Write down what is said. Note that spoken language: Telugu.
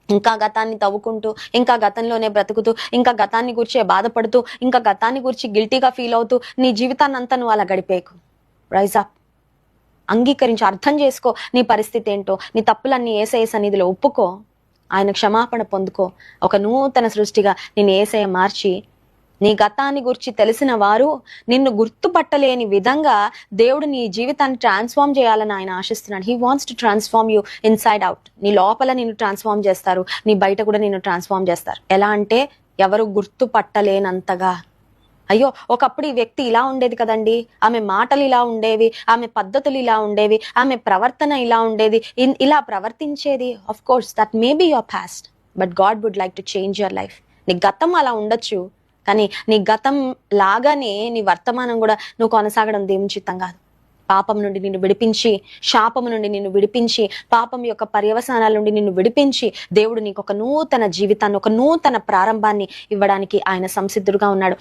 ఇంకా గతాన్ని తవ్వుకుంటూ, ఇంకా గతంలోనే బ్రతుకుతూ, ఇంకా గతాన్ని గురించే బాధపడుతూ, ఇంకా గతాన్ని గురించి గిల్టీగా ఫీల్ అవుతూ నీ జీవితాన్ని అంతా నువ్వు అలా గడిపేకు. రైజ్ అప్, అంగీకరించి అర్థం చేసుకో నీ పరిస్థితి ఏంటో, నీ తప్పులన్నీ యేసయ్య సన్నిధిలో ఒప్పుకో, ఆయన క్షమాపణ పొందుకో. ఒక నూతన సృష్టిగా నిన్ను యేసయ్య మార్చి, నీ గతాన్ని గురించి తెలిసిన వారు నిన్ను గుర్తుపట్టలేని విధంగా దేవుడు నీ జీవితాన్ని ట్రాన్స్ఫార్మ్ చేయాలని ఆయన ఆశిస్తున్నాడు. He wants to transform you inside out. నీ లోపల నిన్ను ట్రాన్స్ఫార్మ్ చేస్తారు, నీ బయట కూడా నిన్ను ట్రాన్స్ఫార్మ్ చేస్తారు. ఎలా అంటే ఎవరు గుర్తుపట్టలేనంతగా. అయ్యో, ఒకప్పుడు ఈ వ్యక్తి ఇలా ఉండేది కదండి, ఆమె మాటలు ఇలా ఉండేవి, ఆమె పద్ధతులు ఇలా ఉండేవి, ఆమె ప్రవర్తన ఇలా ఉండేది, ఇలా ప్రవర్తించేది. Of course that may be your past, but God would like to change your life. నీ గతం అలా ఉండొచ్చు, కానీ నీ గతం లాగానే నీ వర్తమానం కూడా నువ్వు కొనసాగడం దేవుని చిత్తం కాదు. పాపం నుండి నిన్ను విడిపించి, శాపము నుండి నిన్ను విడిపించి, పాపం యొక్క పర్యవసానాల నుండి నిన్ను విడిపించి దేవుడు నీకు ఒక నూతన జీవితాన్ని, ఒక నూతన ప్రారంభాన్ని ఇవ్వడానికి ఆయన సంసిద్ధుడుగా ఉన్నాడు.